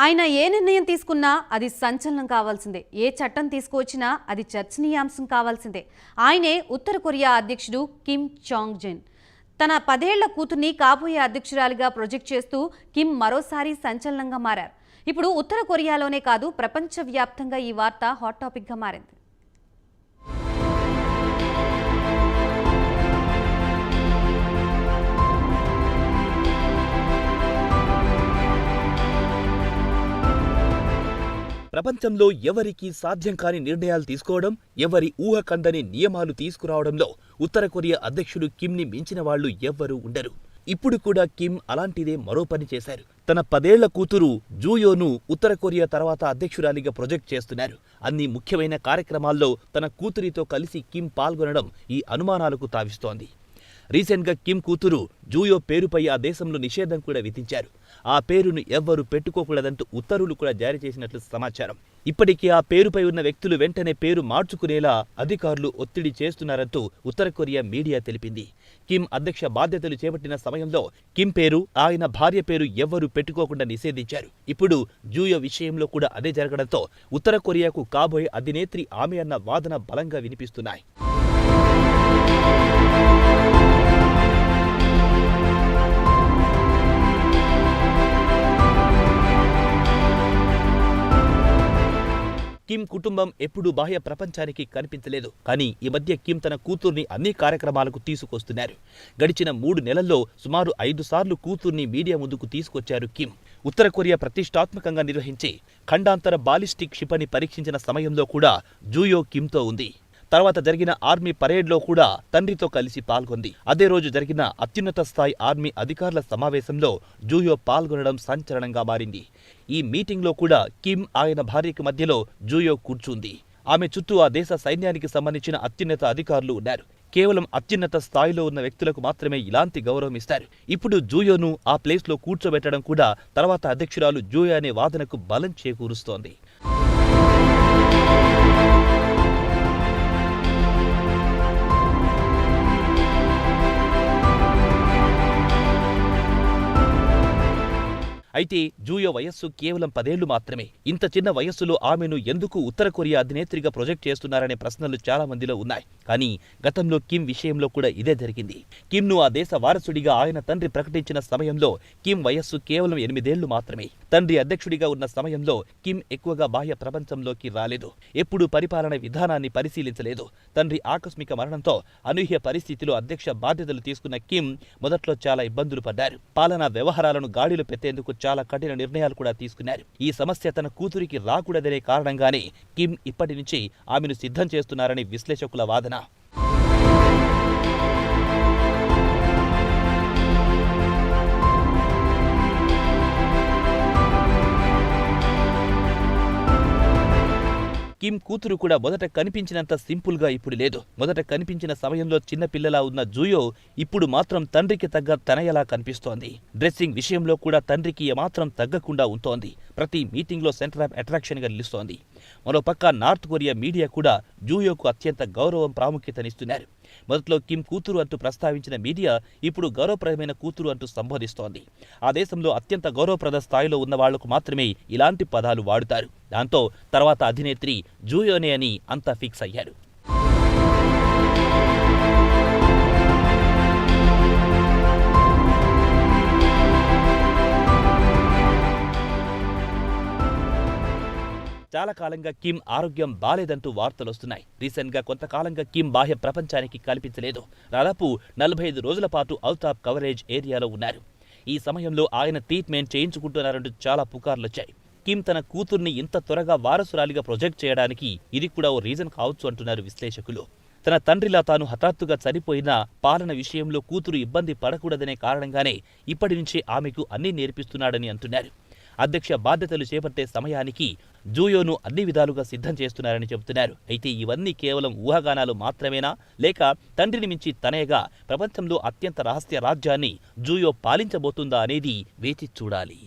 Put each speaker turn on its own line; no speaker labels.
ఆయన ఏ నిర్ణయం తీసుకున్నా అది సంచలనం కావాల్సిందే. ఏ చట్టం తీసుకువచ్చినా అది చర్చనీయాంశం కావాల్సిందే. ఆయనే ఉత్తర కొరియా అధ్యక్షుడు కిమ్ జాంగ్ ఉన్. తన 10 ఏళ్ల కూతుర్ని కాబోయే అధ్యక్షురాలిగా ప్రొజెక్ట్ చేస్తూ కిమ్ మరోసారి సంచలనంగా మారారు. ఇప్పుడు ఉత్తర కొరియాలోనే కాదు, ప్రపంచవ్యాప్తంగా ఈ వార్త హాట్ టాపిక్గా మారింది.
ప్రపంచంలో ఎవరికీ సాధ్యం కాని నిర్ణయాలు తీసుకోవడం, ఎవరి ఊహకందని నియమాలు తీసుకురావడంలో ఉత్తర కొరియా అధ్యక్షుడు కిమ్ని మించిన వాళ్లు ఎవ్వరూ ఉండరు. ఇప్పుడు కూడా కిమ్ అలాంటిదే మరో పని చేశారు. తన 10 ఏళ్ల కూతురు జూయోను ఉత్తర కొరియా తర్వాత అధ్యక్షురాలిగా ప్రొజెక్ట్ చేస్తున్నారు. అన్ని ముఖ్యమైన కార్యక్రమాల్లో తన కూతురితో కలిసి కిమ్ పాల్గొనడం ఈ అనుమానాలకు తావిస్తోంది. రీసెంట్గా కిమ్ కూతురు జూయో పేరుపై ఆ దేశంలో నిషేధం కూడా విధించారు. ఆ పేరును ఎవ్వరూ పెట్టుకోకూడదంటూ ఉత్తర్వులు కూడా జారీ చేసినట్లు సమాచారం. ఇప్పటికీ ఆ పేరుపై ఉన్న వ్యక్తులు వెంటనే పేరు మార్చుకునేలా అధికారులు ఒత్తిడి చేస్తున్నారంటూ ఉత్తర కొరియా మీడియా తెలిపింది. కిమ్ అధ్యక్ష బాధ్యతలు చేపట్టిన సమయంలో కిమ్ పేరు, ఆయన భార్య పేరు ఎవ్వరూ పెట్టుకోకుండా నిషేధించారు. ఇప్పుడు జూయో విషయంలో కూడా అదే జరగడంతో ఉత్తర కొరియాకు కాబోయే అధినేత్రి ఆమె అన్న వాదన బలంగా వినిపిస్తున్నాయి. కిమ్ కుటుంబం ఎప్పుడూ బాహ్య ప్రపంచానికి కనిపించలేదు. కానీ ఈ మధ్య కిమ్ తన కూతుర్ని అన్ని కార్యక్రమాలకు తీసుకొస్తున్నారు. గడిచిన 3 నెలల్లో సుమారు 5 సార్లు కూతుర్ని మీడియా ముందుకు తీసుకొచ్చారు కిమ్. ఉత్తర కొరియా ప్రతిష్టాత్మకంగా నిర్వహించి ఖండాంతర బాలిస్టిక్ క్షిపణి పరీక్షించిన సమయంలో కూడా జూయో కిమ్తో ఉంది. తర్వాత జరిగిన ఆర్మీ పరేడ్లో కూడా తండ్రితో కలిసి పాల్గొంది. అదే రోజు జరిగిన అత్యున్నత స్థాయి ఆర్మీ అధికారుల సమావేశంలో జూయో పాల్గొనడం సంచలనంగా మారింది. ఈ మీటింగ్లో కూడా కిమ్, ఆయన భార్యకి మధ్యలో జూయో కూర్చుంది. ఆమె చుట్టూ ఆ దేశ సైన్యానికి సంబంధించిన అత్యున్నత అధికారులు ఉన్నారు. కేవలం అత్యున్నత స్థాయిలో ఉన్న వ్యక్తులకు మాత్రమే ఇలాంటి గౌరవం ఇస్తారు. ఇప్పుడు జూయోను ఆ ప్లేస్లో కూర్చోబెట్టడం కూడా తర్వాత అధ్యక్షురాలు జూయో అనే వాదనకు బలం చేకూరుస్తోంది. అయితే జూయో వయస్సు కేవలం 10 ఏళ్లు మాత్రమే. ఇంత చిన్న వయస్సులో ఆమెను ఎందుకు ఉత్తర కొరియా అధినేత్రిగా ప్రొజెక్ట్ చేస్తున్నారనే ప్రశ్నలు చాలా మందిలో ఉన్నాయి. కానీ గతంలో కిమ్ విషయంలో కూడా ఇదే జరిగింది. కిమ్ను ఆ దేశ వారసుడిగా ఆయన తండ్రి ప్రకటించిన సమయంలో కిమ్ వయస్సు కేవలం 8 ఏళ్లు మాత్రమే. తండ్రి అధ్యక్షుడిగా ఉన్న సమయంలో కిమ్ ఎక్కువగా బాహ్య ప్రపంచంలోకి రాలేదు. ఎప్పుడూ పరిపాలన విధానాన్ని పరిశీలించలేదు. తండ్రి ఆకస్మిక మరణంతో అనూహ్య పరిస్థితిలో అధ్యక్ష బాధ్యతలు తీసుకున్న కిమ్ మొదట్లో చాలా ఇబ్బందులు పడ్డారు. పాలనా వ్యవహారాలను గాడిలో పెట్టేందుకు చాలా కఠిన నిర్ణయాలు కూడా తీసుకున్నారు. ఈ సమస్య తన కూతురికి రాకూడదనే కారణంగానే కిమ్ ఇప్పటి నుంచి ఆమెను సిద్ధం చేస్తున్నారని విశ్లేషకుల వాదన. కిమ్ కూతురు కూడా మొదట కనిపించినంత సింపుల్ గా ఇప్పుడు లేదు. మొదట కనిపించిన సమయంలో చిన్న పిల్లలా ఉన్న జూయో ఇప్పుడు మాత్రం తండ్రికి తగ్గ తనయలా కనిపిస్తోంది. డ్రెస్సింగ్ విషయంలో కూడా తండ్రికి ఏమాత్రం తగ్గకుండా ఉంటోంది. ప్రతి మీటింగ్లో సెంటర్ ఆఫ్ అట్రాక్షన్ గా నిలుస్తోంది. మరోపక్క నార్త్ కొరియా మీడియా కూడా జూయోకు అత్యంత గౌరవం, ప్రాముఖ్యతనిస్తున్నారు. మొదట్లో కిమ్ కూతురు అంటూ ప్రస్తావించిన మీడియా ఇప్పుడు గౌరవప్రదమైన కూతురు అంటూ సంబోధిస్తోంది. ఆ దేశంలో అత్యంత గౌరవప్రద స్థాయిలో ఉన్న వాళ్లకు మాత్రమే ఇలాంటి పదాలు వాడుతారు. దాంతో తర్వాత అధినేత్రి జూయోనే అని అంతా ఫిక్స్ అయ్యారు. చాలా కాలంగా కిమ్ ఆరోగ్యం బాలేదంటూ వార్తలొస్తున్నాయి. రీసెంట్ గా కొంతకాలంగా కిమ్ బాహ్య ప్రపంచానికి కనిపించలేదు. దాదాపు 45 రోజుల పాటు అవుట్ ఆఫ్ కవరేజ్ ఏరియాలో ఉన్నారు. ఈ సమయంలో ఆయన ట్రీట్మెంట్ చేయించుకుంటున్నారంటూ చాలా పుకార్లొచ్చాయి. కిమ్ తన కూతుర్ని ఇంత త్వరగా వారసురాలిగా ప్రొజెక్ట్ చేయడానికి ఇది కూడా ఓ రీజన్ కావచ్చు అంటున్నారు విశ్లేషకులు. తన తండ్రిలా తాను హఠాత్తుగా చనిపోయినా పాలన విషయంలో కూతురు ఇబ్బంది పడకూడదనే కారణంగానే ఇప్పటి నుంచే ఆమెకు అన్నీ నేర్పిస్తున్నాడని అంటున్నారు. అధ్యక్ష బాధ్యతలు చేపట్టే సమయానికి జూయోను అన్ని విధాలుగా సిద్ధం చేస్తున్నారని చెబుతున్నారు. అయితే ఇవన్నీ కేవలం ఊహాగానాలు మాత్రమేనా, లేక తండ్రిని మించి తనయగా ప్రపంచంలో అత్యంత రహస్య రాజ్యాన్ని జూయో పాలించబోతుందా అనేది వేచి చూడాలి.